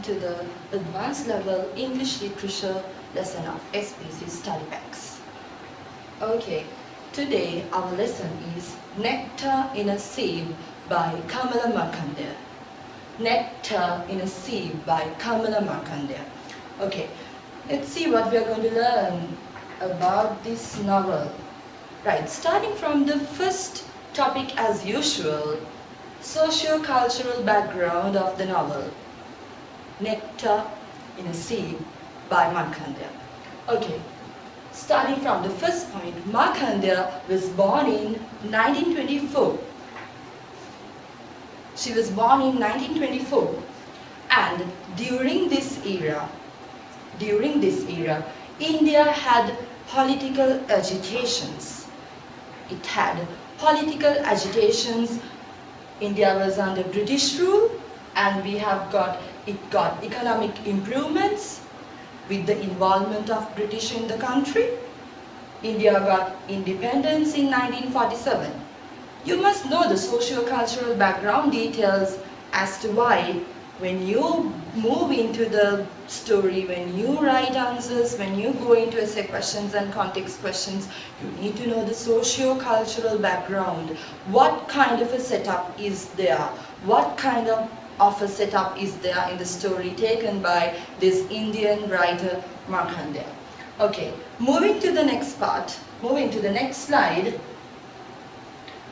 to the advanced level English literature lesson of SPC study packs. Okay, today our lesson is Nectar in a Sieve by Kamala Markandeya. Nectar in a Sieve by Kamala Markandeya. Okay, let's see what we are going to learn about this novel. Right, starting from the first topic as usual, socio-cultural background of the novel. Nectar in a Sieve by Markandeya. Okay, starting from the first point, Markandeya was born in 1924. She was born in 1924, and during this era, India had political agitations. It had political agitations. India was under British rule, and it got economic improvements with the involvement of British in the country. India got independence in 1947. You must know the socio-cultural background details as to why when you move into the story, when you write answers, when you go into essay questions and context questions, you need to know the socio-cultural background. What kind of a setup is there? What kind of a setup is there in the story taken by this Indian writer Markandeya? Okay, moving to the next part, moving to the next slide.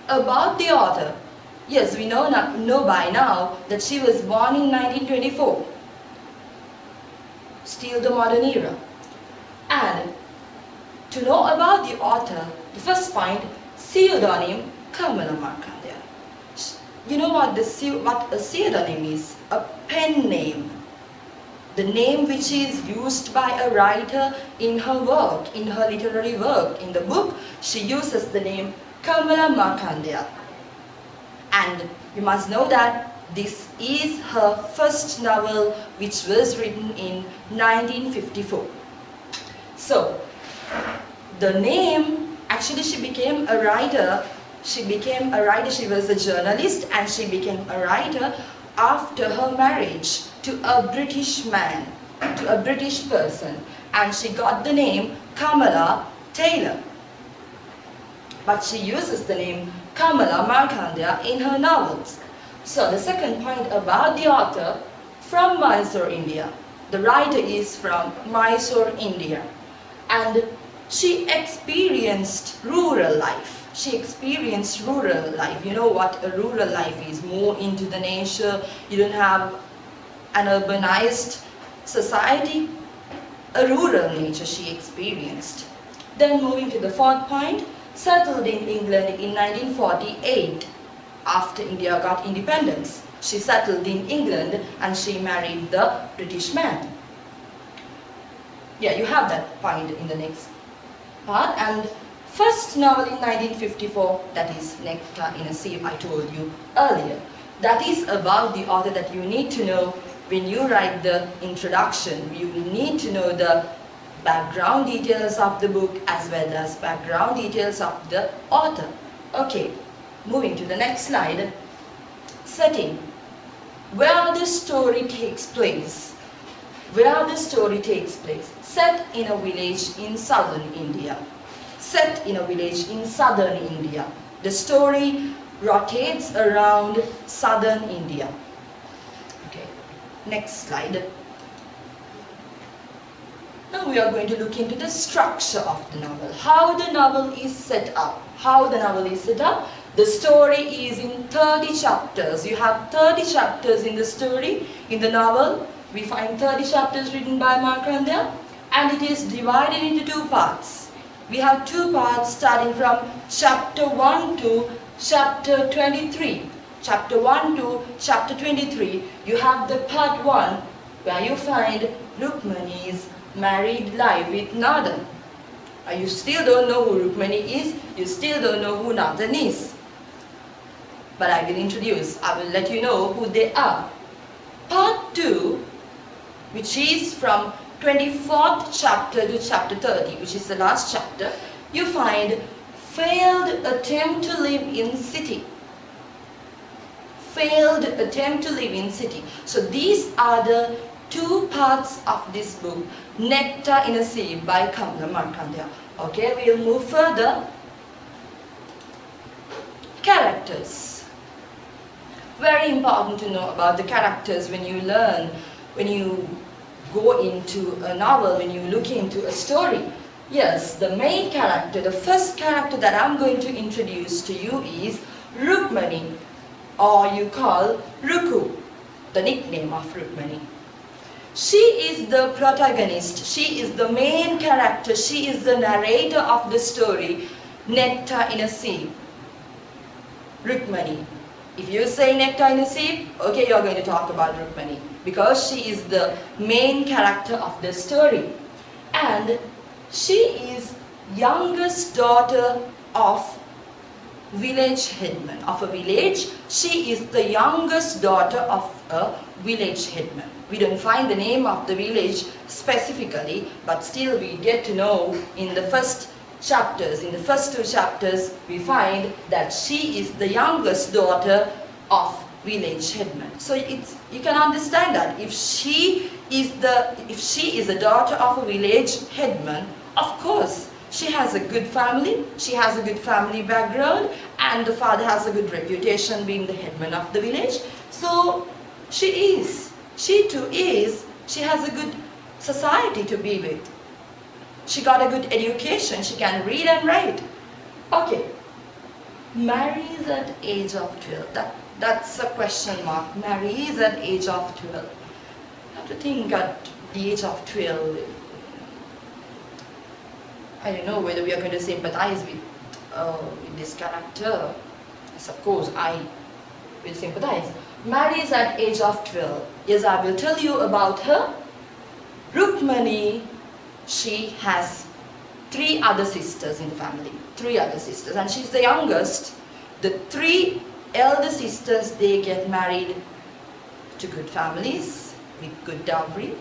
About the author. Yes, we know by now that she was born in 1924. Still the modern era. And to know about the author, the first point, pseudonym Kamala Markandeya. You know what a pseudonym is? A pen name. The name which is used by a writer in her work, in her literary work. In the book, she uses the name Kamala Markandeya. And you must know that this is her first novel, which was written in 1954. So, the name, actually she became a writer. She was a journalist, and she became a writer after her marriage to a British man, to a British person. And she got the name Kamala Taylor. But she uses the name Kamala Markandeya in her novels. So the second point about the author, from Mysore, India. The writer is from Mysore, India. And she experienced rural life. You know what a rural life is. More into the nature. You don't have an urbanized society. A rural nature she experienced. Then moving to the fourth point, settled in England in 1948 after India got independence. She settled in England and she married the British man. Yeah, you have that point in the next part. And first novel in 1954, that is Nectar in a Sieve, I told you earlier. That is about the author that you need to know when you write the introduction. You will need to know the background details of the book as well as background details of the author. Okay, moving to the next slide. Setting. Where the story takes place. Set in a village in southern India. The story rotates around southern India. Okay, next slide. Now we are going to look into the structure of the novel. How the novel is set up. The story is in 30 chapters. You have 30 chapters in the story. In the novel, we find 30 chapters written by Markandeya, and it is divided into two parts. We have two parts starting from chapter 1 to chapter 23. Chapter 1 to chapter 23, you have the part 1 where you find Rukmani's married life with Noddin. You still don't know who Rukmani is, you still don't know who Noddin is. But I will let you know who they are. Part 2, which is from 24th chapter to chapter 30, which is the last chapter, you find failed attempt to live in city. So these are the two parts of this book, Nectar in a Sieve by Kamala Markandeya. Okay, we'll move further. Characters. Very important to know about the characters when you learn, when you go into a novel, when you look into a story. Yes, the main character, the first character that I'm going to introduce to you is Rukmani, or you call Ruku, the nickname of Rukmani. She is the protagonist, she is the main character, she is the narrator of the story, Nectar in a Sieve. Rukmani. If you say Nectar in a Sieve, okay, you're going to talk about Rukmani, because she is the main character of the story. And she is youngest daughter of village headman of a village. She is the youngest daughter of a village headman. We don't find the name of the village specifically, but still we get to know in the first chapters, in the first two chapters, we find that she is the youngest daughter of village headman. So you can understand that if she is a daughter of a village headman, of course she has a good family, she has a good family background, and the father has a good reputation being the headman of the village. So she has a good society to be with. She got a good education, she can read and write. Okay, marries at age of 12. That's a question mark. Marries at age of 12. You have to think at the age of 12. I don't know whether we are going to sympathize with this character. Yes, of course, I will sympathize. Marries at age of 12. Yes, I will tell you about her. Rukmani, she has 3 other sisters in the family. 3 other sisters, and she's the youngest. The 3 elder sisters, they get married to good families with good dowry.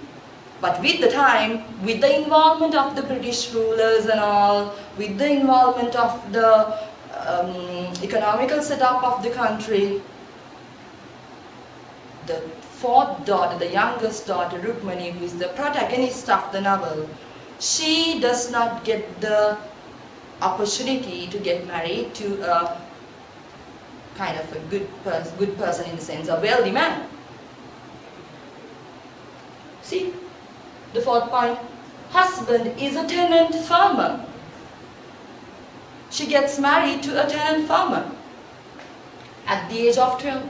But with the time, with the involvement of the British rulers and all, with the involvement of the economical setup of the country, the 4th daughter, the youngest daughter, Rukmani, who is the protagonist of the novel, she does not get the opportunity to get married to a kind of a good person in the sense, a wealthy man. See? The 4th point, husband is a tenant farmer. She gets married to a tenant farmer at the age of 12.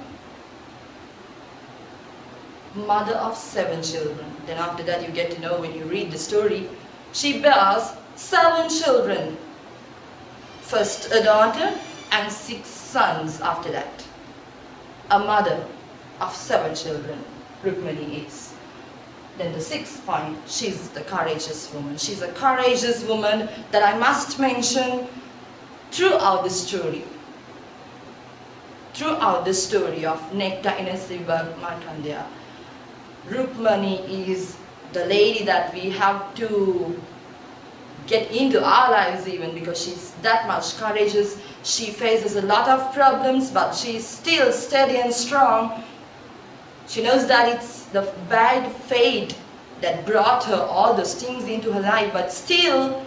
Mother of 7 children. Then after that you get to know when you read the story, she bears 7 children. First a daughter and 6 sons after that. A mother of 7 children, Rukmani is. Then the 6th point, she's the courageous woman. She's a courageous woman that I must mention throughout the story. Throughout the story of Nectar in a Sieve by Markandeya. Rukmani is the lady that we have to get into our lives even, because she's that much courageous. She faces a lot of problems, but she's still steady and strong. She knows that it's the bad fate that brought her all those things into her life, but still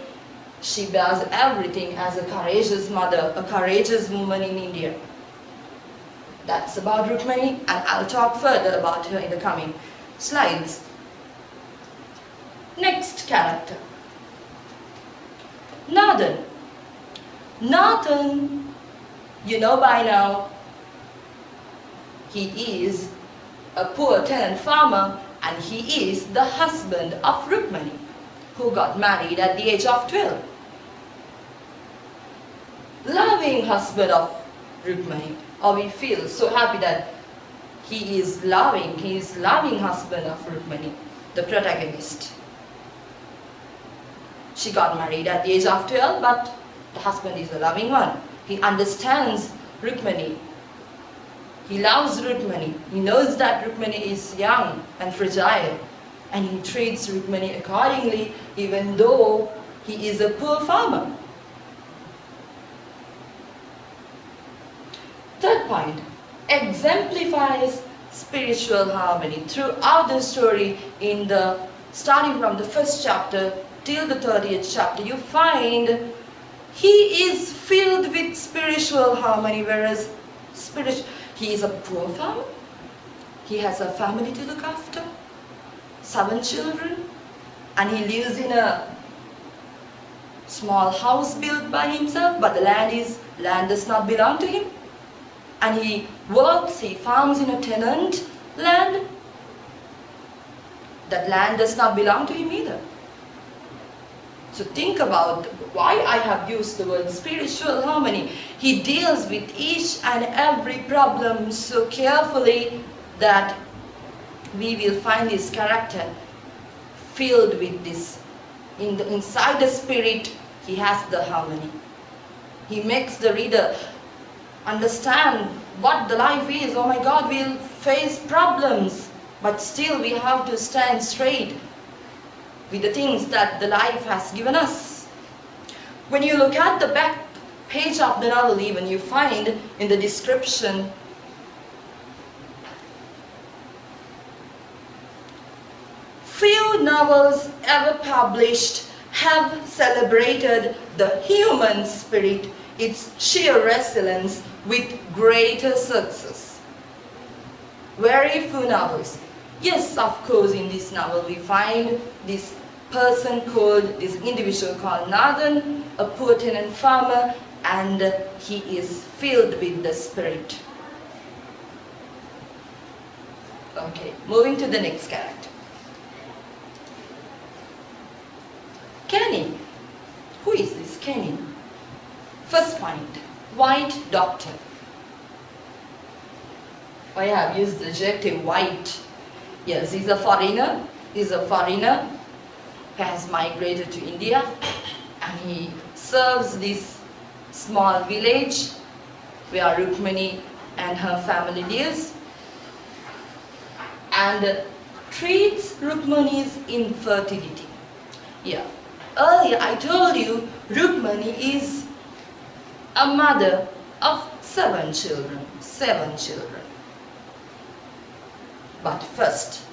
she bears everything as a courageous mother, a courageous woman in India. That's about Rukmani, and I'll talk further about her in the coming slides. Next character, Noddin. Noddin, you know by now, he is a poor tenant farmer, and he is the husband of Rukmani, who got married at the age of 12. Loving husband of Rukmani, or we feel so happy that he is loving husband of Rukmani, the protagonist. She got married at the age of 12, but the husband is a loving one. He understands Rukmani. He loves Rukmani. He knows that Rukmani is young and fragile, and he treats Rukmani accordingly, even though he is a poor farmer. 3rd point, exemplifies spiritual harmony. Throughout the story, starting from the first chapter till the 30th chapter, you find he is filled with spiritual harmony, whereas he is a poor farmer. He has a family to look after, 7 children, and he lives in a small house built by himself, but the land does not belong to him. And he farms in a tenant land. That land does not belong to him either. So think about why I have used the word spiritual harmony. He deals with each and every problem so carefully that we will find his character filled with this. Inside the spirit, he has the harmony. He makes the reader understand what the life is. Oh my God, we'll face problems, but still we have to stand straight with the things that the life has given us. When you look at the back page of the novel, even you find in the description, few novels ever published have celebrated the human spirit, its sheer resilience, with greater success. Very few novels. Yes, of course, in this novel we find this individual called Noddin, a poor tenant farmer, and he is filled with the spirit. Okay, moving to the next character. Kenny. Who is this Kenny? First point, white doctor. I have used the adjective white. Yes, he's a foreigner. He's a foreigner who has migrated to India, and he serves this small village where Rukmani and her family lives, and treats Rukmani's infertility. Yeah. Earlier I told you Rukmani is a mother of 7 children. 7 children. But first,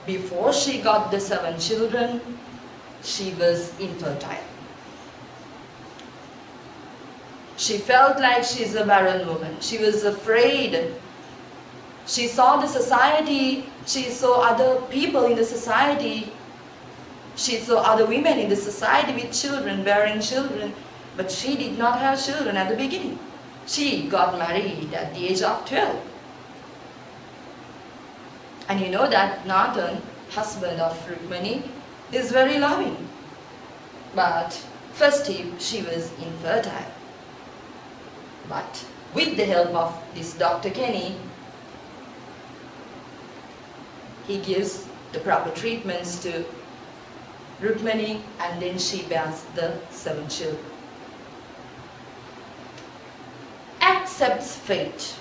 before she got the 7 children, she was infertile. She felt like she's a barren woman. She was afraid. She saw the society, she saw other people in the society, she saw other women in the society with children, bearing children, but she did not have children at the beginning. She got married at the age of 12. And you know that Noddin, husband of Rukmani, is very loving. But first she was infertile. But with the help of this Dr. Kenny, he gives the proper treatments to Rukmani, and then she bears the 7 children. Accepts fate.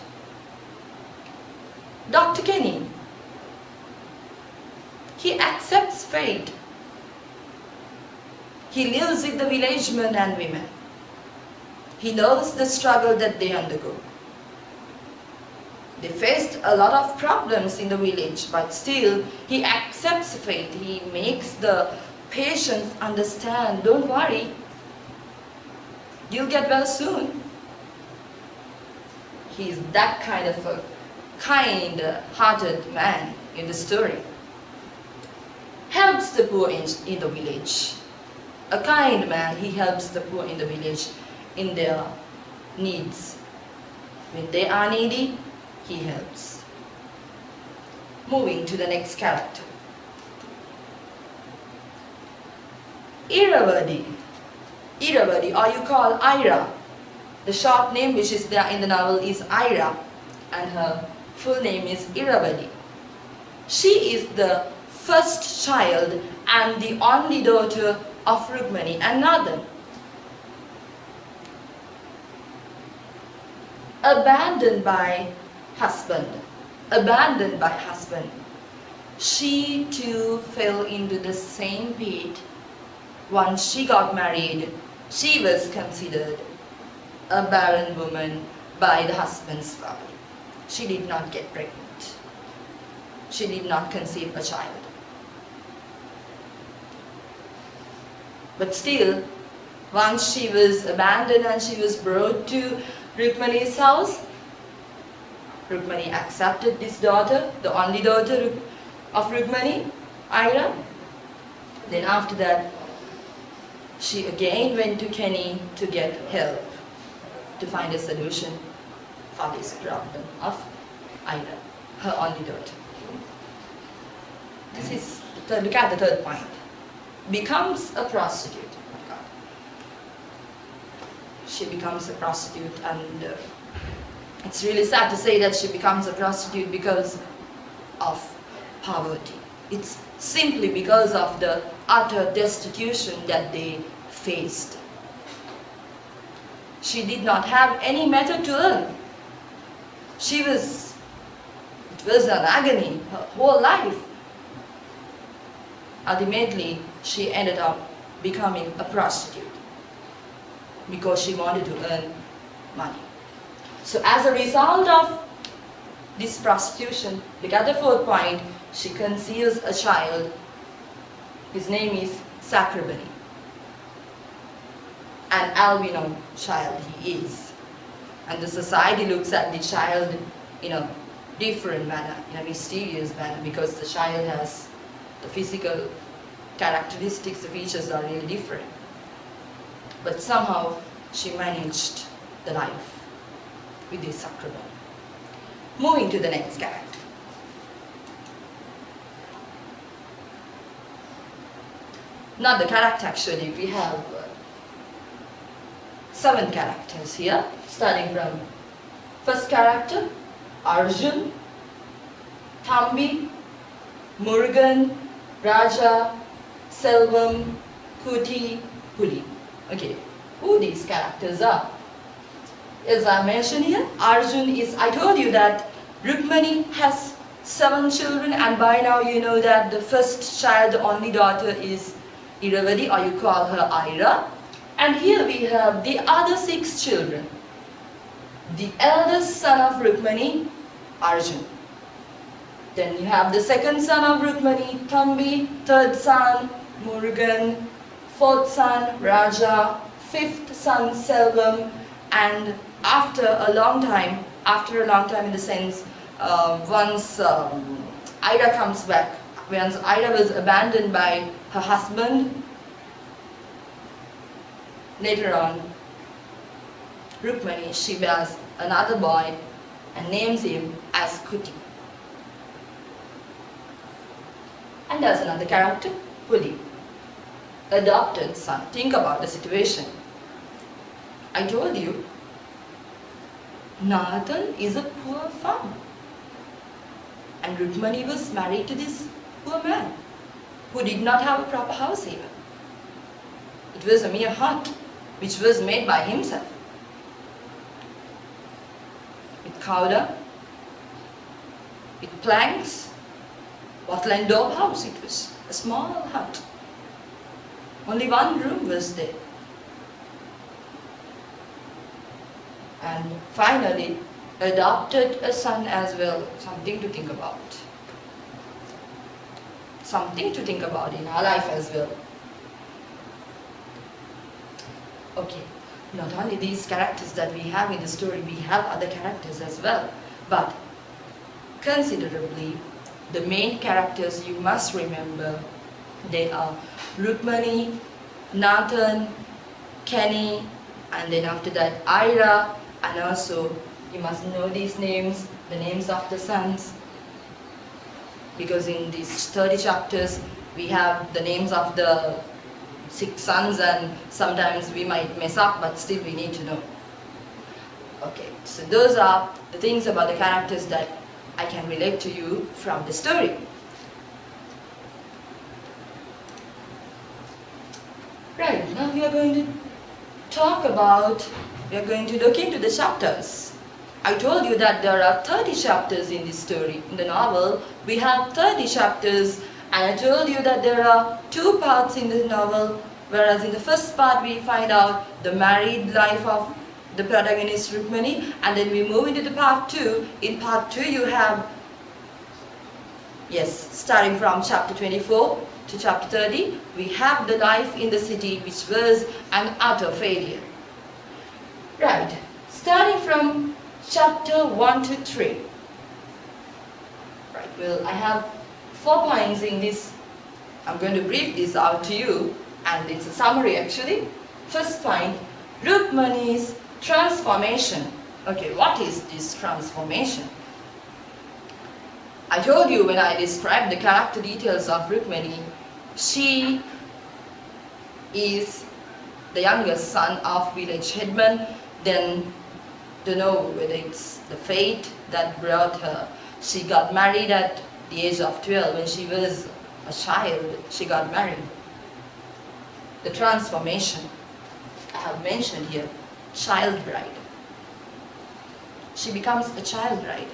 Dr. Kenny, he accepts fate. He lives with the village men and women. He knows the struggle that they undergo. They faced a lot of problems in the village, but still he accepts fate. He makes the patients understand, don't worry, you'll get well soon. He is that kind of a kind-hearted man in the story. Helps the poor in the village. A kind man, he helps the poor in the village in their needs. When they are needy, he helps. Moving to the next character. Iravadi. Iravadi, or you call Ira. The short name which is there in the novel is Ira, and her full name is Iravadi. She is the first child and the only daughter of Rukmani and Noddin. Abandoned by husband. She too fell into the same pit. Once she got married, she was considered a barren woman by the husband's family. She did not get pregnant. she did not conceive a child. But still, once she was abandoned and she was brought to Rukmani's house, Rukmani accepted this daughter, the only daughter of Rukmani, Ira. Then after that, she again went to Kenny to get help, to find a solution for this problem of Ira, her only daughter. This is, look at the third point. Becomes a prostitute. Oh my God. She becomes a prostitute, and it's really sad to say that she becomes a prostitute because of poverty. It's simply because of the utter destitution that they faced. She did not have any method to earn. It was an agony, her whole life. Ultimately, she ended up becoming a prostitute because she wanted to earn money. So as a result of this prostitution, look at the fourth point, she conceives a child. His name is Sacramento. An albino child he is. And the society looks at the child in a different manner, in a mysterious manner, because the child has the physical characteristics, the features are really different. But somehow she managed the life with this Sacramento. Moving to the next character. Not the character actually, we have 7 characters here, starting from first character, Arjun, Thambi, Murugan, Raja, Selvam, Kuti, Puli. Okay, who these characters are? As I mentioned here, Arjun is, I told you that Rukmani has 7 children, and by now you know that the first child, the only daughter, is Iravadi, or you call her Ira. And here we have the other 6 children. The eldest son of Rukmani, Arjun. Then you have the second son of Rukmani, Thambi, third son, Murugan, fourth son, Raja, fifth son, Selvam, and after a long time in the sense, once Ira comes back, once Ira was abandoned by her husband, later on, Rukmani, she bears another boy and names him as Kuti. And there's another character, Puli, adopted son. Think about the situation. I told you, Noddin is a poor farmer. And Rukmani was married to this poor man who did not have a proper house even. It was a mere hut which was made by himself. With cow dung, with planks, wattle and daub house it was. A small hut. Only one room was there. And finally, adopted a son as well. Something to think about. Something to think about in our life as well. Okay, not only these characters that we have in the story, we have other characters as well. But considerably, the main characters you must remember, they are Rukmani, Nathan, Kenny, and then after that Ira, and also you must know these names, the names of the sons, because in these 30 chapters we have the names of the 6 sons, and sometimes we might mess up, but still we need to know. Okay, so those are the things about the characters that I can relate to you from the story. Right, now we are going to look into the chapters. I told you that there are 30 chapters in this story. In the novel, we have 30 chapters, and I told you that there are 2 parts in the novel, whereas in the first part we find out the married life of the protagonist Rukmani, and then we move into the part 2. In part 2 you have Yes, starting from chapter 24 to chapter 30, we have the life in the city which was an utter failure. Right, starting from chapter 1 to 3. Right, well, I have 4 points in this. I'm going to brief this out to you, and it's a summary actually. First point, Rukmani's transformation. Okay, what is this transformation? I told you when I described the character details of Rukmani, she is the youngest son of village headman. Then, don't know whether it's the fate that brought her. She got married at the age of 12. When she was a child, she got married. The transformation I have mentioned here, child bride. She becomes a child bride.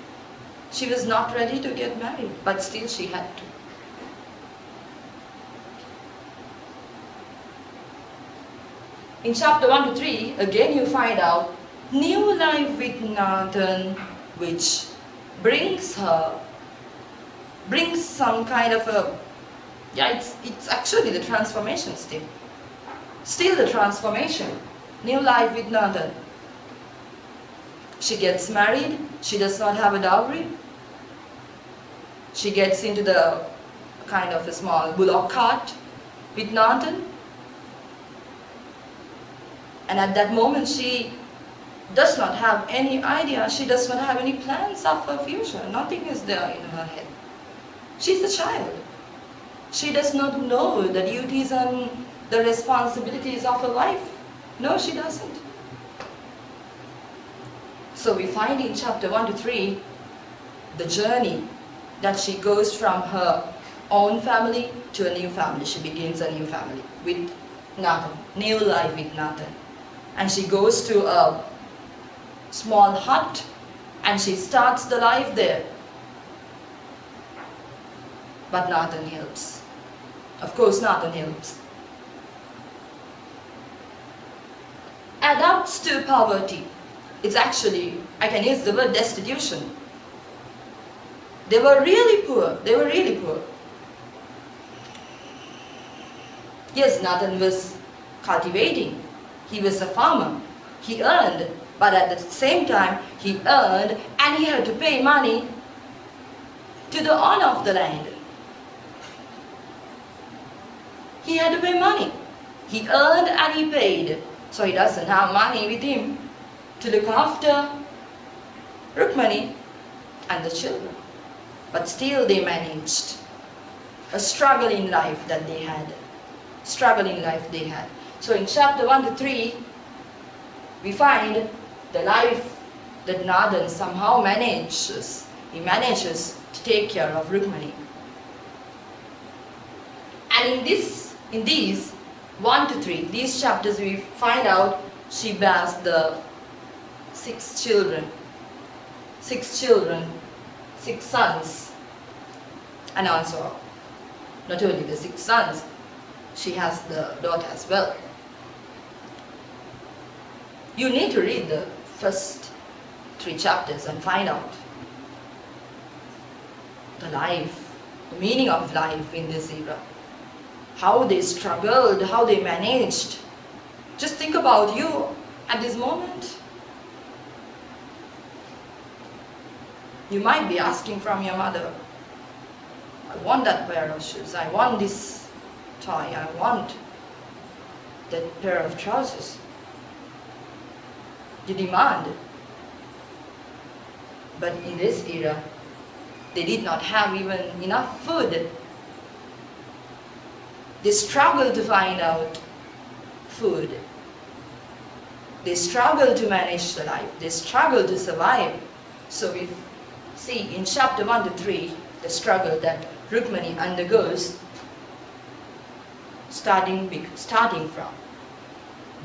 She was not ready to get married, but still she had to. In chapter 1 to 3, again you find out new life with Noddin, which brings some kind of a, it's actually the transformation still. Still the transformation. New life with Noddin. She gets married, she does not have a dowry. She gets into the kind of a small bullock cart with Noddin. And at that moment she does not have any idea, she does not have any plans of her future. Nothing is there in her head. She's a child. She does not know the duties and the responsibilities of a wife. No, she doesn't. So we find in chapter 1 to 3 the journey that she goes from her own family to a new family. She begins a new family with Noddin, new life with Noddin. And she goes to a small hut and she starts the life there. But Noddin helps. Of course, Noddin helps. Adapts to poverty. It's actually, I can use the word destitution. They were really poor. They were really poor. Yes, Noddin was cultivating. He was a farmer. He earned, but at the same time, he earned and he had to pay money to the owner of the land. He had to pay money. He earned and he paid. So he doesn't have money with him to look after Rukmani and the children. But still they managed. A struggling life that they had. Struggling life they had. So in chapter 1 to 3, we find the life that Noddin somehow manages. He manages to take care of Rukmani. And in these 1 to 3, these chapters, we find out she bears the 6 children, 6 sons, and also not only the 6 sons, she has the daughter as well. You need to read the first 3 chapters and find out the life, the meaning of life in this era. How they struggled, how they managed. Just think about you at this moment. You might be asking from your mother, I want that pair of shoes, I want this toy, I want that pair of trousers. You demand. But in this era, they did not have even enough food. They struggle to find out food. They struggle to manage the life. They struggle to survive. So we see in chapter 1 to 3 the struggle that Rukmani undergoes, starting from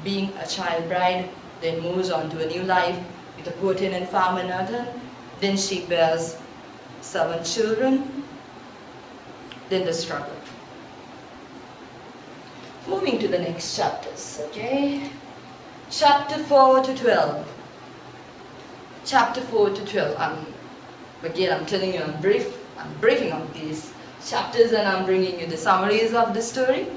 being a child bride, then moves on to a new life with a poor tenant farmer Noddin. Then she bears 7 children. Then the struggle. Moving to the next chapters, okay? Chapter 4 to 12. Chapter 4 to 12. I'm telling you, I'm brief. I'm breaking up these chapters and I'm bringing you the summaries of the story.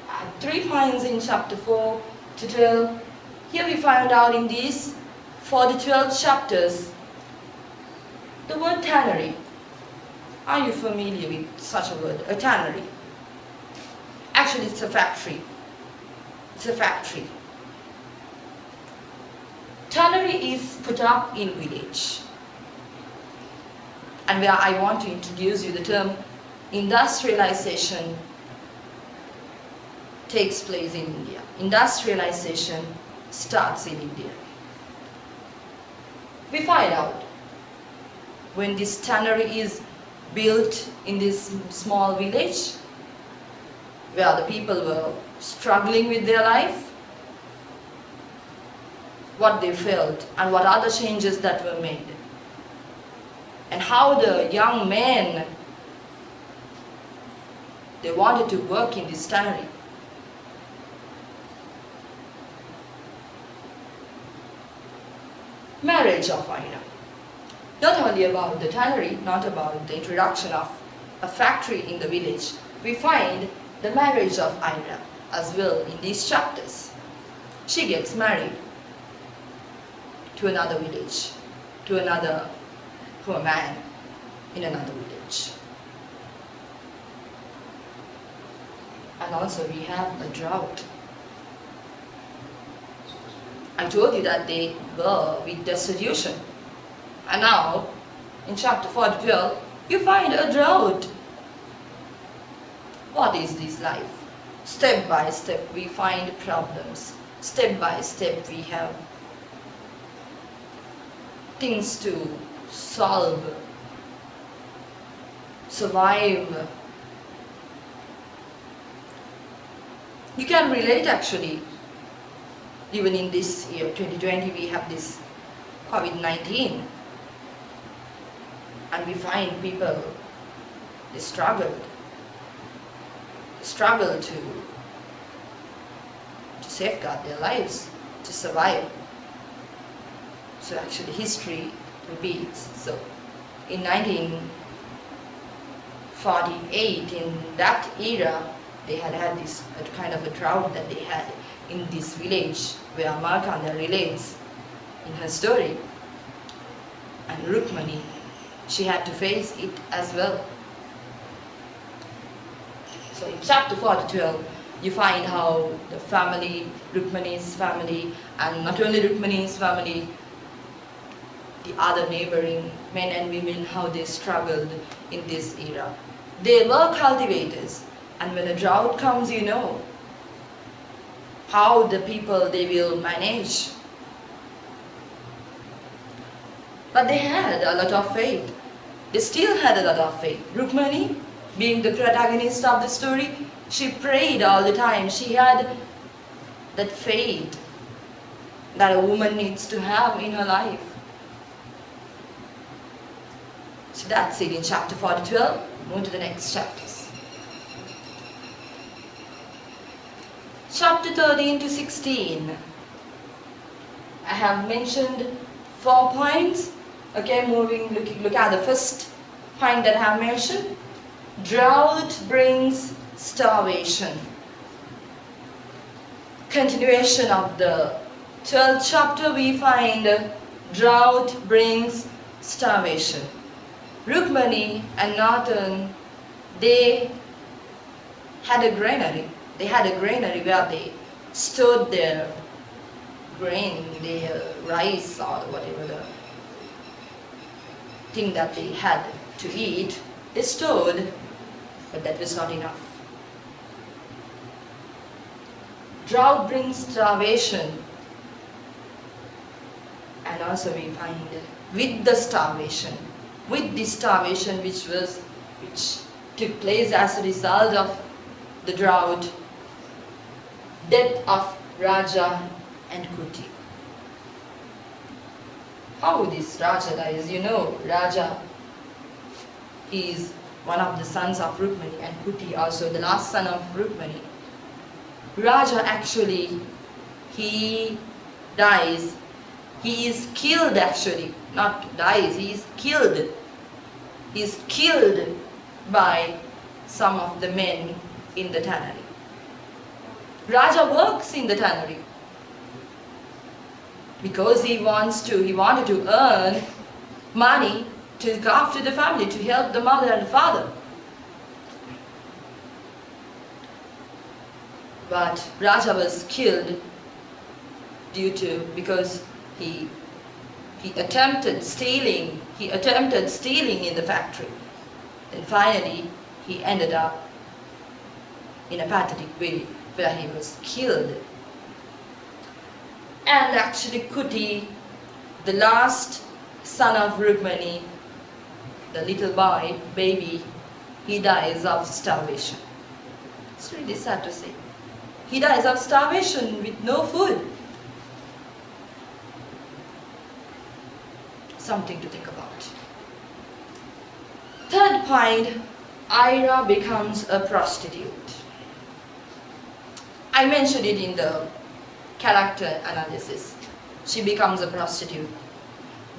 I have 3 points in chapter 4 to 12. Here we find out in these 4 to 12 chapters the word tannery. Are you familiar with such a word, a tannery? Actually, it's a factory. It's a factory. Tannery is put up in village. And where I want to introduce you the term industrialization takes place in India. Industrialization starts in India. We find out when this tannery is built in this small village where the people were struggling with their life, what they felt and what are the changes that were made, and how the young men, they wanted to work in this tannery. Marriage of Ira. Not only about the tannery, not about the introduction of a factory in the village, we find the marriage of Ira as well in these chapters. She gets married to another village, to a man in another village. And also we have a drought. I told you that they were with destitution. And now, in chapter 4 to 12, you find a drought. What is this life? Step by step we find problems. Step by step we have things to solve, survive. You can relate actually. Even in this year 2020 we have this COVID-19 and we find people, they struggle to safeguard their lives, to survive. So actually history repeats. So in 1948, in that era, they had this kind of a drought that they had in this village where Markandeya relates in her story. And Rukmani, she had to face it as well. So in chapter 4 to 12, you find how the family, Rukmani's family, and not only Rukmani's family, the other neighboring men and women, how they struggled in this era. They were cultivators, and when a drought comes, you know how the people, they will manage. But they had a lot of faith. They still had a lot of faith. Rukmani, being the protagonist of the story, she prayed all the time. She had that faith that a woman needs to have in her life. So that's it in chapter 4 to 12. Move to the next chapters. Chapter 13 to 16. I have mentioned 4 points. Okay, look at the first point that I have mentioned. Drought brings starvation. Continuation of the 12th chapter, we find drought brings starvation. Rukmani and Noddin, they had a granary. They had a granary where they stored their grain, their rice or whatever the thing that they had to eat. They stored, but that was not enough. Drought brings starvation. And also we find with the starvation, which took place as a result of the drought, death of Raja and Kuti. How this Raja dies? You know, Raja, he is one of the sons of Rukmani, and Kuti also the last son of Rukmani. Raja actually, he dies. He is killed actually, not dies, he is killed is killed by some of the men in the tannery. Raja works in the tannery because he wanted to earn money to look after the family, to help the mother and the father. But Raja was killed because he attempted stealing in the factory. And finally he ended up in a pathetic way where he was killed. And actually Kuti, the last son of Rukmani, the little baby, he dies of starvation. It's really sad to say. He dies of starvation with no food. Something to think about. Third point, Ira becomes a prostitute. I mentioned it in the character analysis. She becomes a prostitute.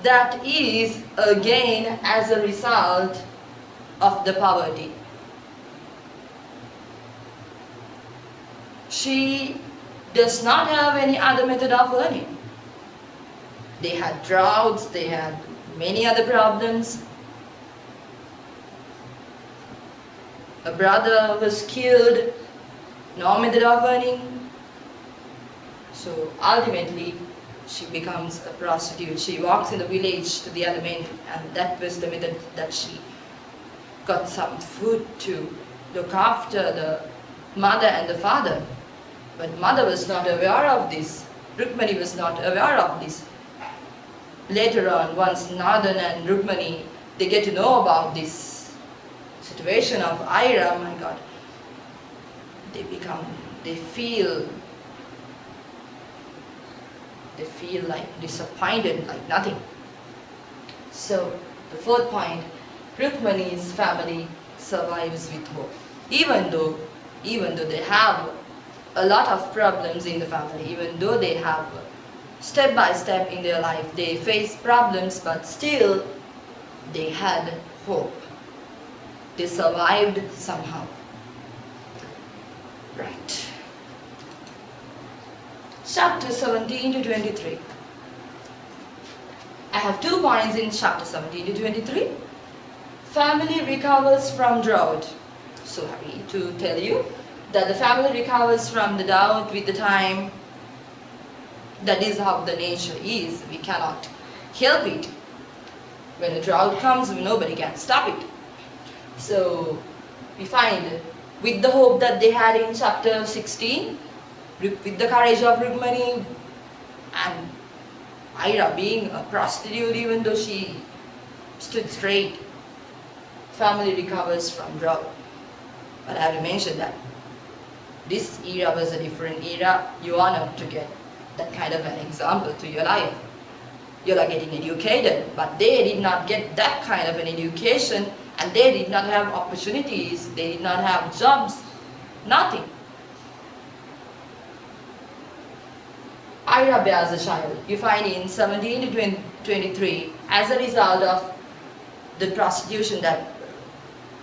That is again as a result of the poverty. She does not have any other method of earning. They had droughts, they had many other problems. A brother was killed, no method of earning. So ultimately, she becomes a prostitute. She walks in the village to the other men, and that was the method that she got some food to look after the mother and the father. But mother was not aware of this. Rukmani was not aware of this. Later on, once Noddin and Rukmani, they get to know about this situation of Ira, my God, they feel like disappointed, like nothing. So the fourth point, Rukmani's family survives with hope. Even though they have a lot of problems in the family, even though they have step by step in their life, they face problems, but still they had hope. They survived somehow. Right. Chapter 17 to 23. I have 2 points in chapter 17 to 23. Family recovers from drought. So happy to tell you that the family recovers from the drought with the time. That is how the nature is. We cannot help it. When a drought comes, nobody can stop it. So we find, with the hope that they had in chapter 16, with the courage of Rukmani and Ira being a prostitute, even though she stood straight, family recovers from drought. But I have to mention that this era was a different era. You are not to get that kind of an example to your life. You are getting educated, but they did not get that kind of an education, and they did not have opportunities, they did not have jobs, nothing. Ira bears a child. You find in 17 to 23, as a result of the prostitution, that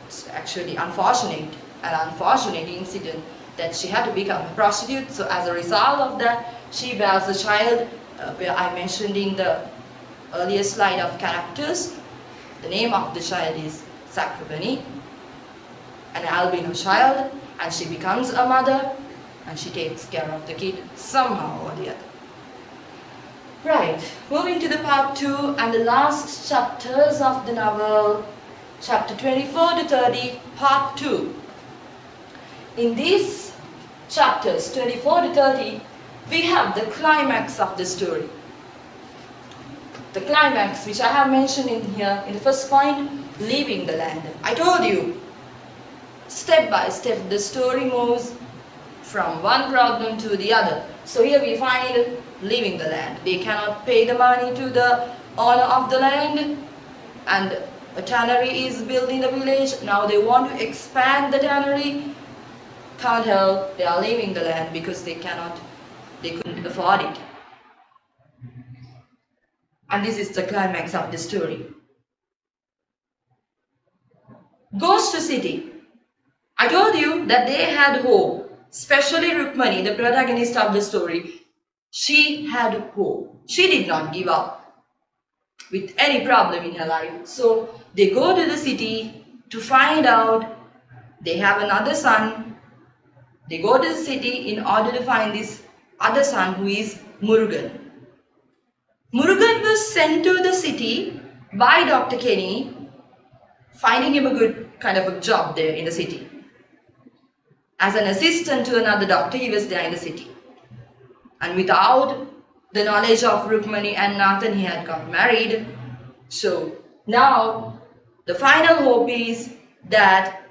it's actually an unfortunate incident that she had to become a prostitute. So as a result of that, she bears a child, where I mentioned in the earlier slide of characters, the name of the child is Sakravani, an albino child, and she becomes a mother, and she takes care of the kid somehow or the other. Right, moving to the part 2 and the last chapters of the novel, chapter 24 to 30, part 2. In these chapters 24 to 30, we have the climax of the story. The climax, which I have mentioned in here, in the first point, leaving the land. I told you, step by step, the story moves from one problem to the other. So here we find leaving the land. They cannot pay the money to the owner of the land, and a tannery is built in the village. Now they want to expand the tannery. Can't help, they are leaving the land because they couldn't afford it. And this is the climax of the story. goes to city. I told you that they had hope, especially Rukmani, the protagonist of the story. She had hope. She did not give up with any problem in her life. So they go to the city to find out they have another son. They go to the city in order to find this other son who is Murugan. Murugan was sent to the city by Dr. Kenny, finding him a good kind of a job there in the city. As an assistant to another doctor, he was there in the city. And without the knowledge of Rukmani and Nathan, he had got married. So now the final hope is that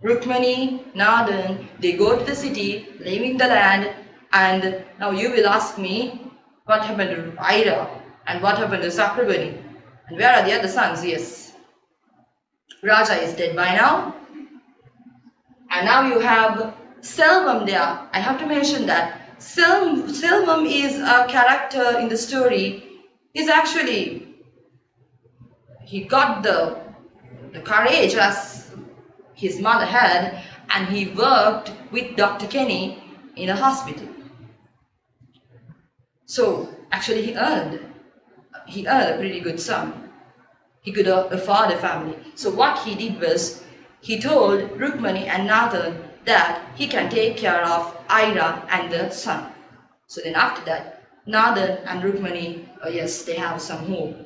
Rukmani, Nathan, they go to the city, leaving the land, and now you will ask me what happened to Ira and what happened to Sakrabani and where are the other sons? Yes, Raja is dead by now. And now you have Selvam there. I have to mention that Selvam is a character in the story. He's actually, he got the courage as his mother had, and he worked with Dr. Kenny in a hospital. So actually he earned a pretty good sum. He could afford a family. So what he did was, he told Rukmani and Nathan that he can take care of Ira and the son. So then after that, Nathan and Rukmani, yes, they have some hope.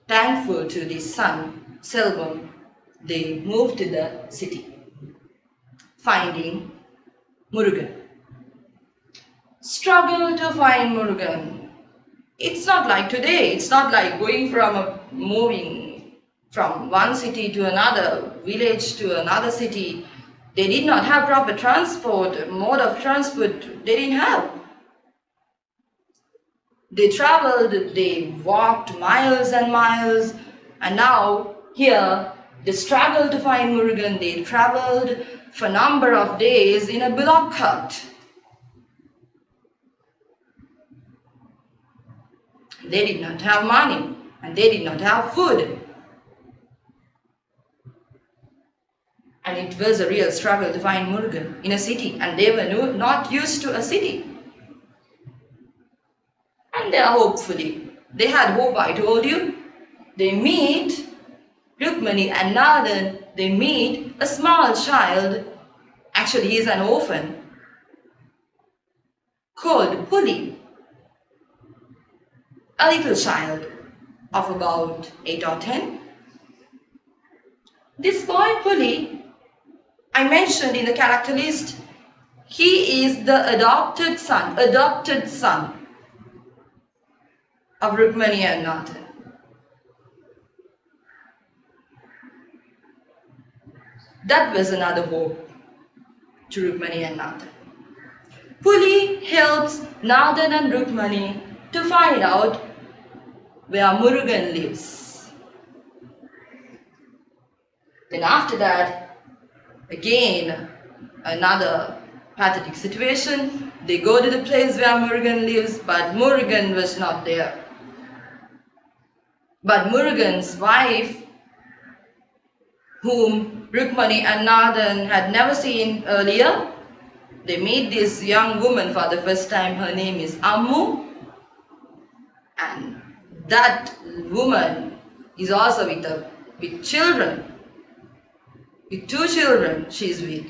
Thankful to this son, Selvam, they moved to the city, finding Murugan. Struggle to find Murugan. It's not like today. It's not like moving from one city to another, village to another city. They did not have proper transport, mode of transport they didn't have. They traveled, they walked miles and miles, and now here they struggled to find Murugan. They traveled for a number of days in a bullock cart. They did not have money and they did not have food. And it was a real struggle to find Murugan in a city, and they were not used to a city. And they had hope, I told you. They meet Rukmani and Nathan, they meet a small child, actually he is an orphan, called Puli. A little child of about 8 or 10. This boy Puli, I mentioned in the character list, he is the adopted son of Rukmani and Nathan. That was another hope to Rukmani and Nathan. Puli helps Nathan and Rukmani to find out where Murugan lives. Then after that, again, another pathetic situation. They go to the place where Murugan lives, but Murugan was not there. But Murugan's wife, whom Rukmani and Nathan had never seen earlier, they meet this young woman for the first time. Her name is Ammu. And that woman is also with children. With 2 children she is with.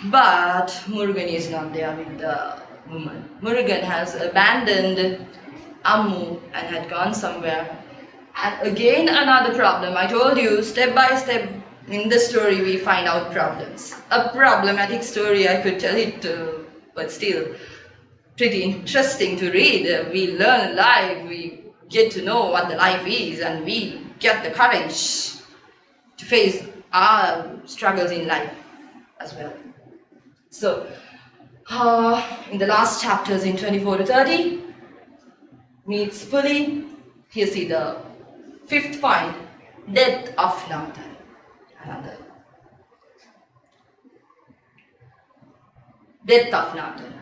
But Murugan is not there with the woman. Murugan has abandoned Ammu and had gone somewhere. And again another problem. I told you, step by step in the story we find out problems. A problematic story, I could tell it, but still pretty interesting to read. We learn life, we get to know what the life is, and we get the courage to face our struggles in life as well. So, in the last chapters in 24 to 30, meets fully. Here see the 5th point, death of Nathan. Another. Death of Nathan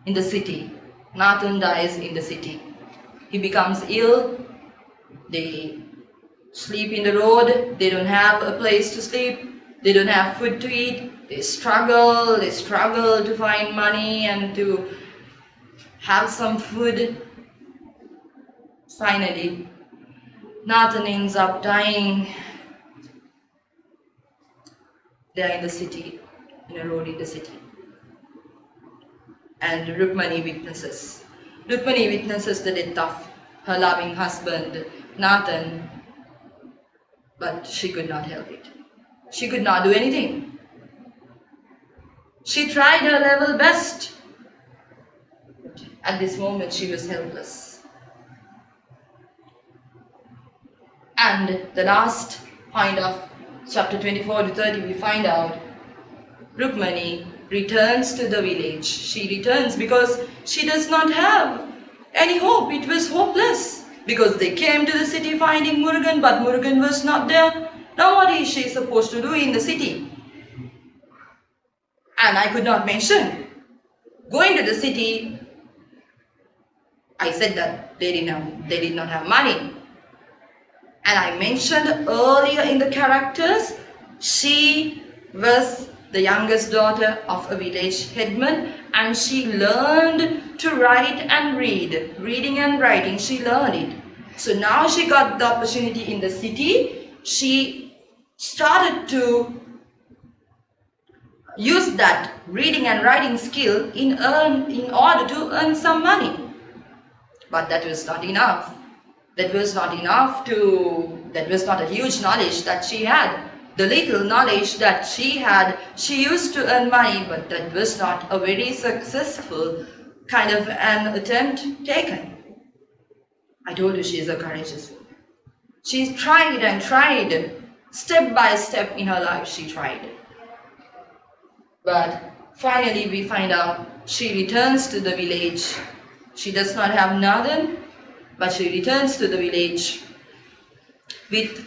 in the city. Nathan dies in the city. He becomes ill. They sleep in the road, they don't have a place to sleep, they don't have food to eat, they struggle to find money and to have some food. Finally, Noddin ends up dying there in the city, in a road in the city. And Rukmani witnesses the death of her loving husband, Noddin, but she could not help it. She could not do anything. She tried her level best. At this moment, she was helpless. And the last point of chapter 24 to 30, we find out Rukmani returns to the village. She returns because she does not have any hope. It was hopeless because they came to the city finding Murugan, but Murugan was not there. Now what is she supposed to do in the city? And I could not mention going to the city. I said that they did not have money. And I mentioned earlier in the characters, she was the youngest daughter of a village headman, and she learned to write and read. Reading and writing, she learned it. So now she got the opportunity in the city. She started to use that reading and writing skill in order to earn some money. But that was not enough. That was not a huge knowledge that she had. The little knowledge that she had, she used to earn money, but that was not a very successful kind of an attempt taken. I told you she is a courageous woman. She tried and tried, step by step in her life she tried. But finally we find out she returns to the village. She does not have Noddin, but she returns to the village with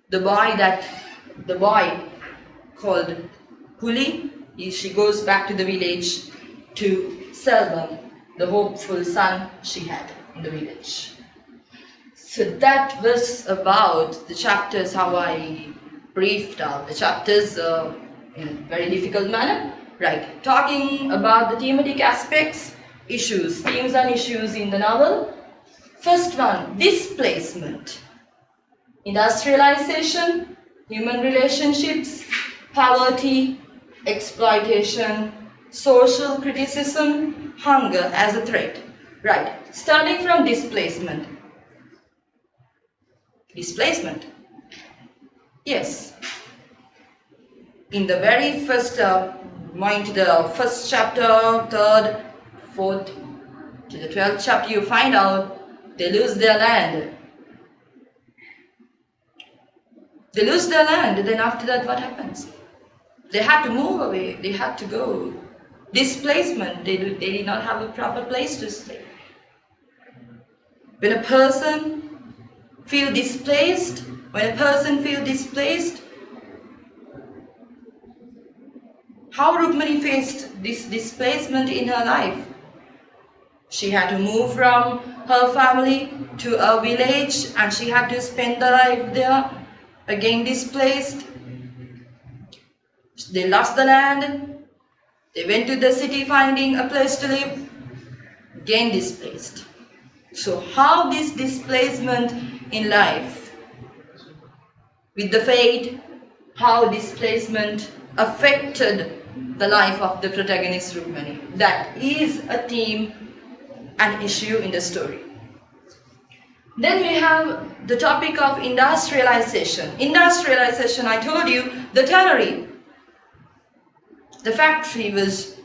the boy called Huli. She goes back to the village to Selbam, the hopeful son she had in the village. So that was about the chapters, how I briefed out the chapters in a very difficult manner. Right, talking about the thematic aspects, issues, themes and issues in the novel. First one, displacement, industrialization, human relationships, poverty, exploitation, social criticism, hunger as a threat. Right, starting from displacement. Displacement. Yes. In the very first the first chapter, 3rd, 4th to the 12th chapter, you find out they lose their land. They lose their land, then after that what happens? They had to move away, they had to go. Displacement, they did not have a proper place to stay. When a person feels displaced, how Rukmani faced this displacement in her life? She had to move from her family to a village and she had to spend the life there, again displaced. They lost the land, they went to the city finding a place to live, again displaced. So how this displacement in life, with the fate, how displacement affected the life of the protagonist Rukmani. That is a theme and issue in the story. Then we have the topic of industrialization. Industrialization, I told you, the tannery. The factory was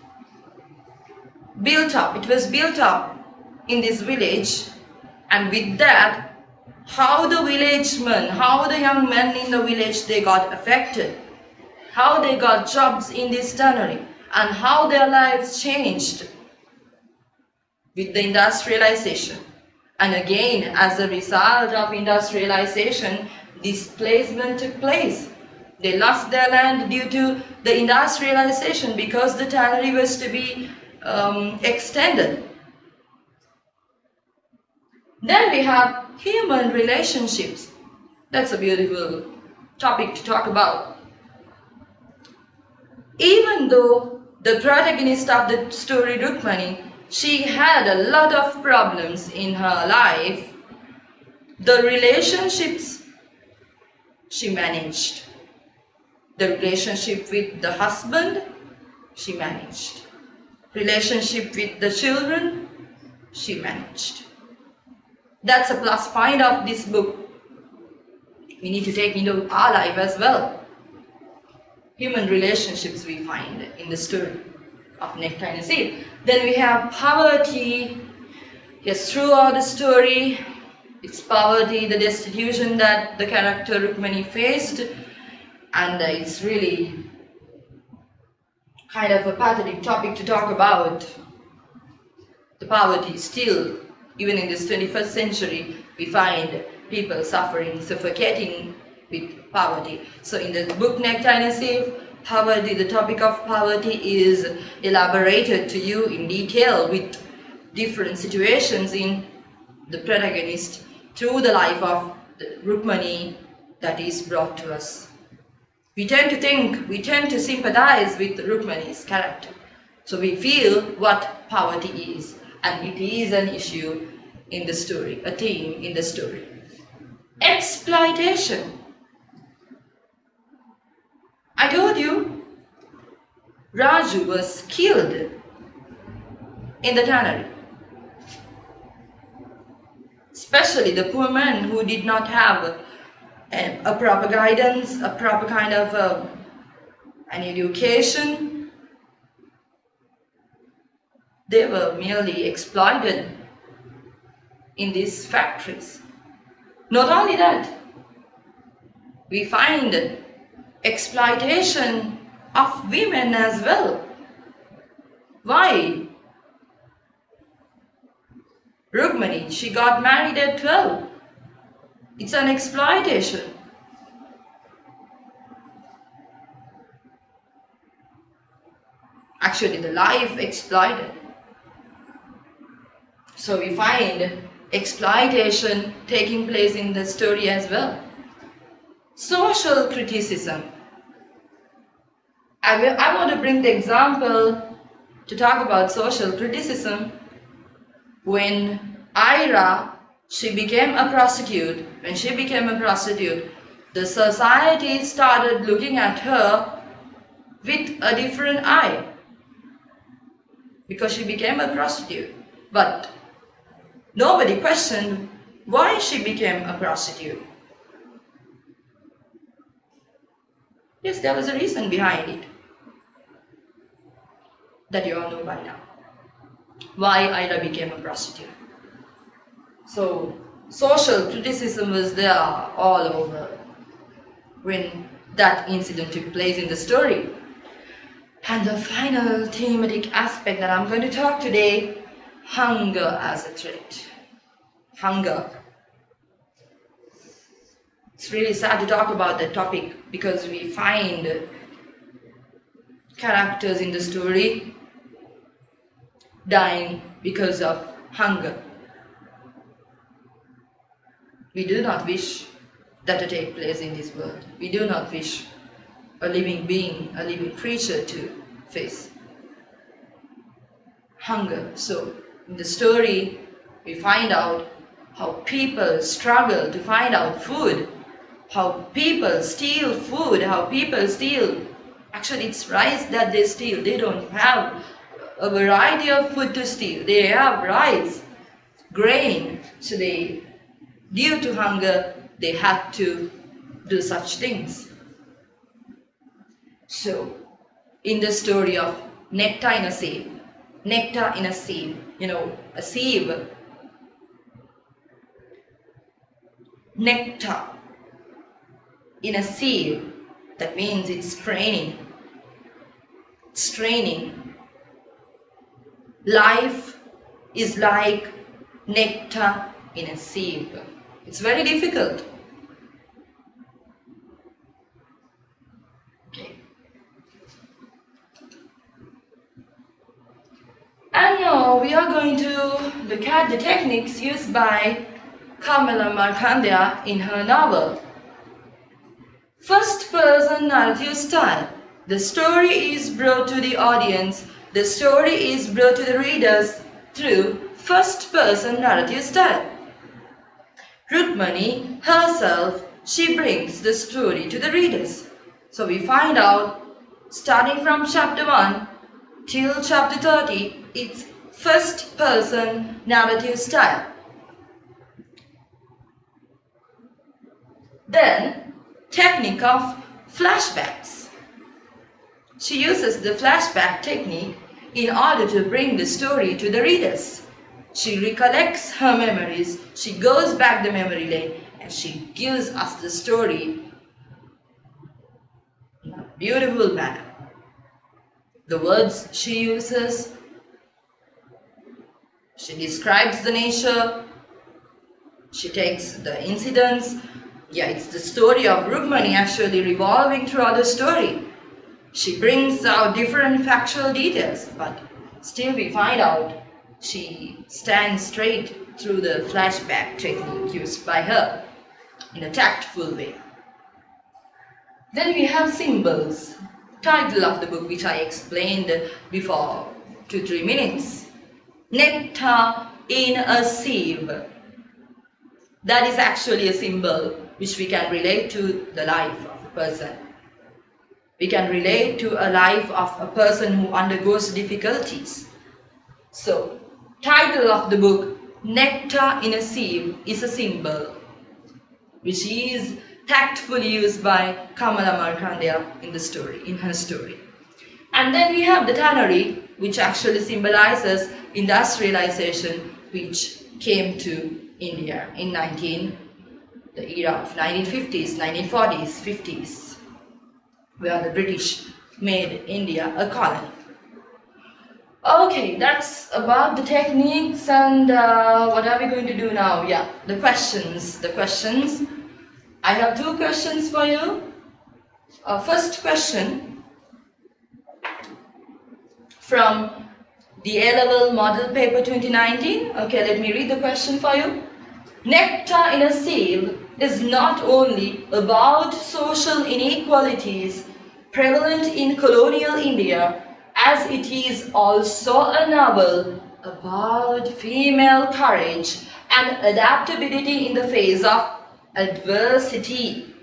built up. It was built up in this village, and with that, how the villagemen, how the young men in the village, they got affected, how they got jobs in this tannery, and how their lives changed with the industrialization. And again, as a result of industrialization, displacement took place. They lost their land due to the industrialization because the tannery was to be extended. Then we have human relationships. That's a beautiful topic to talk about. Even though the protagonist of the story, Rukmani, she had a lot of problems in her life, the relationships she managed. The relationship with the husband, she managed. Relationship with the children, she managed. That's a plus point of this book. We need to take into our life as well. Human relationships we find in the story of Nectar and sieve. Then we have poverty. Yes, throughout the story, it's poverty, the destitution that the character Rukmani faced, and it's really kind of a pathetic topic to talk about. The poverty still, even in this 21st century, we find people suffering, suffocating with poverty. So in the book Nectar and sieve, poverty, the topic of poverty is elaborated to you in detail with different situations in the protagonist through the life of the Rukmani that is brought to us. We tend to sympathize with Rukmani's character. So we feel what poverty is, and it is an issue in the story, a theme in the story. Exploitation. I told you, Raju was killed in the tannery. Especially the poor man who did not have a proper guidance, a proper kind of an education. They were merely exploited in these factories. Not only that, we find exploitation of women as well. Why? Rukmani, she got married at 12. It's an exploitation. Actually, the life exploited. So we find exploitation taking place in the story as well. Social criticism. I want to bring the example to talk about social criticism. When Ira, she became a prostitute, the society started looking at her with a different eye because she became a prostitute. But nobody questioned why she became a prostitute. Yes, there was a reason behind it that you all know by now. Why Ira became a prostitute. So, social criticism was there all over when that incident took place in the story. And the final thematic aspect that I'm going to talk today, hunger as a threat. Hunger. It's really sad to talk about that topic because we find characters in the story dying because of hunger. We do not wish that to take place in this world. We do not wish a living being, a living creature to face hunger. So in the story, we find out how people struggle to find out food, how people steal food, actually it's rice that they steal. They don't have a variety of food to steal. They have rice, grain. So due to hunger, they had to do such things. So, in the story of Nectar in a sieve, a sieve, nectar in a sieve, that means it's straining. Life is like nectar in a sieve. It's very difficult. Okay. And now we are going to look at the techniques used by Kamala Markandeya in her novel First person narrative style. The story is brought to the audience, the story is brought to the readers through first person narrative style. Rukmani herself, she brings the story to the readers. So we find out, starting from chapter 1 till chapter 30, it's first person narrative style. Then, technique of flashbacks. She uses the flashback technique in order to bring the story to the readers. She recollects her memories, she goes back the memory lane, and she gives us the story in a beautiful manner. The words she uses, she describes the nature, she takes the incidents. Yeah, it's the story of Rukmani actually revolving throughout the story. She brings out different factual details, but still we find out she stands straight through the flashback technique used by her in a tactful way. Then we have symbols. Title of the book, which I explained before 2-3 minutes. Nectar in a sieve. That is actually a symbol which we can relate to the life of a person. We can relate to a life of a person who undergoes difficulties. So, title of the book, Nectar in a Sieve, is a symbol which is tactfully used by Kamala Markandeya in the story, in her story. And then we have the tannery, which actually symbolizes industrialization, which came to India in the era of 1950s, 1940s, 50s, where the British made India a colony. Okay, that's about the techniques, and what are we going to do now? Yeah, the questions. I have 2 questions for you. First question from the A-Level Model Paper 2019. Okay, let me read the question for you. Nectar in a Sieve is not only about social inequalities prevalent in colonial India, as it is also a novel about female courage and adaptability in the face of adversity.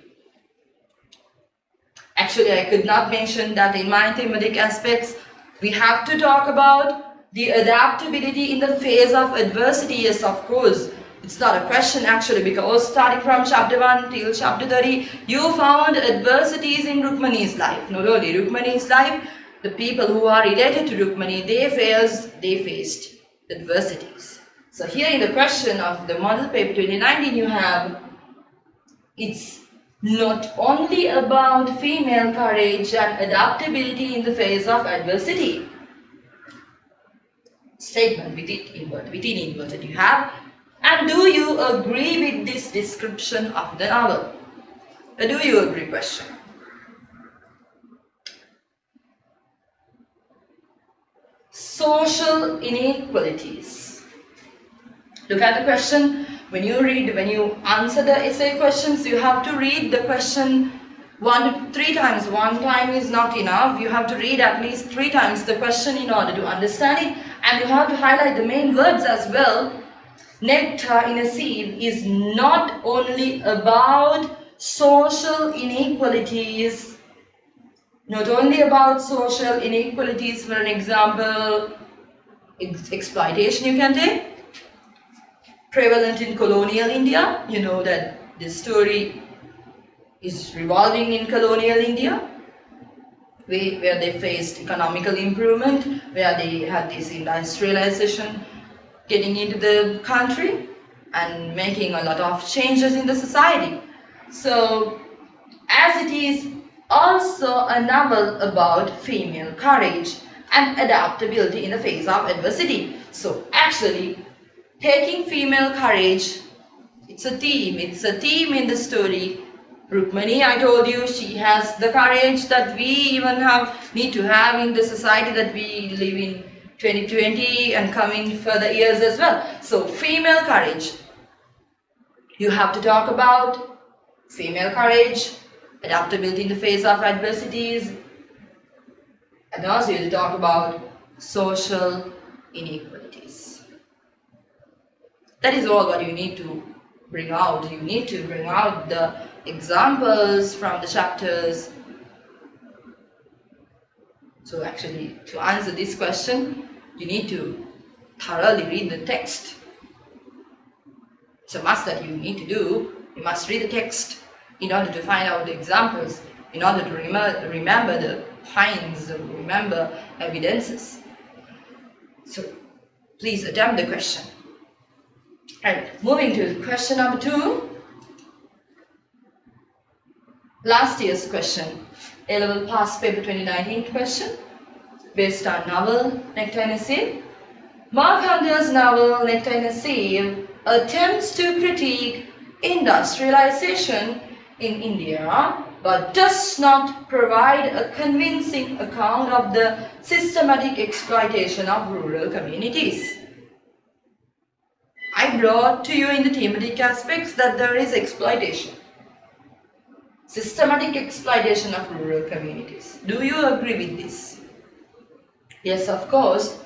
Actually, I could not mention that in my thematic aspects. We have to talk about the adaptability in the face of adversity. Yes, of course. It's not a question actually, because starting from chapter 1 till chapter 30, you found adversities in Rukmani's life. Not only Rukmani's life, the people who are related to Rukmani, they faced adversities. So here in the question of the model paper 2019, you have, it's not only about female courage and adaptability in the face of adversity. Statement within inverted you have. And do you agree with this description of the novel? Do you agree question? Social inequalities. Look at the question. When you answer the essay questions, you have to read the question 1 to 3 times. 1 time is not enough. You have to read at least 3 times the question in order to understand it. And you have to highlight the main words as well. Nectar in a Sieve is not only about social inequalities, for an example, exploitation you can take, prevalent in colonial India. You know that this story is revolving in colonial India, where they faced economical improvement, where they had this industrialization getting into the country and making a lot of changes in the society. So, as it is also a novel about female courage and adaptability in the face of adversity. So, actually, taking female courage, it's a theme in the story. Rukmani, I told you, she has the courage that we even need to have in the society that we live in 2020 and coming further years as well. So, female courage. You have to talk about female courage, adaptability in the face of adversities, and also you'll talk about social inequalities. That is all what you need to bring out. You need to bring out the examples from the chapters. So actually, to answer this question, you need to thoroughly read the text. It's a must that you need to do. You must read the text in order to find out the examples, in order to remember the points, remember evidences. So please attempt the question. And moving to question number 2. Last year's question, A-level past paper 2019 question, based on novel Nectar and a Sieve. Markandeya's novel Nectar and a Sieve attempts to critique industrialization in India, but does not provide a convincing account of the systematic exploitation of rural communities. I brought to you in the thematic aspects that there is exploitation. Systematic exploitation of rural communities. Do you agree with this? Yes, of course.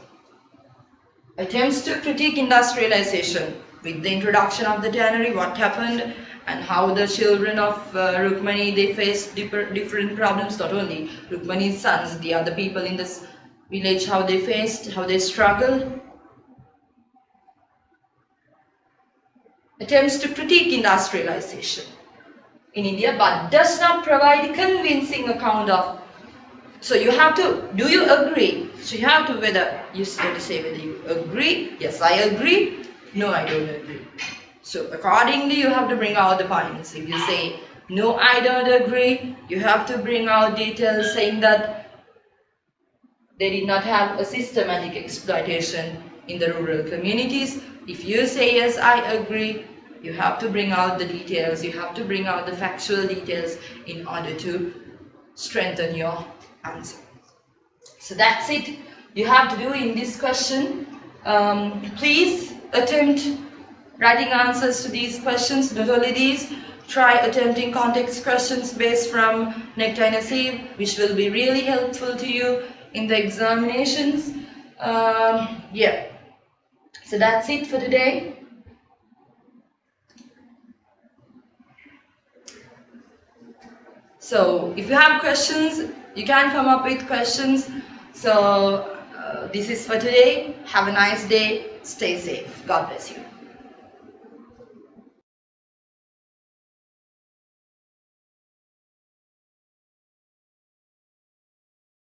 Attempts to critique industrialization with the introduction of the tannery, what happened and how the children of Rukmani, they faced different problems, not only Rukmani's sons, the other people in this village, how they faced, how they struggled. Attempts to critique industrialization in India, but does not provide a convincing account of. So you have to, do you agree? So you have to, whether you have to say whether you agree. Yes, I agree. No, I don't agree. So accordingly, you have to bring out the points. If you say no, I don't agree, you have to bring out details saying that they did not have a systematic exploitation in the rural communities. If you say yes, I agree, you have to bring out the details, you have to bring out the factual details in order to strengthen your answer. So that's it you have to do in this question. Please attempt writing answers to these questions. Not only these, try attempting context questions based from Nectar and a Sieve, which will be really helpful to you in the examinations. Yeah. So that's it for today. So if you have questions, you can come up with questions. So this is for today. Have a nice day. Stay safe. God bless you.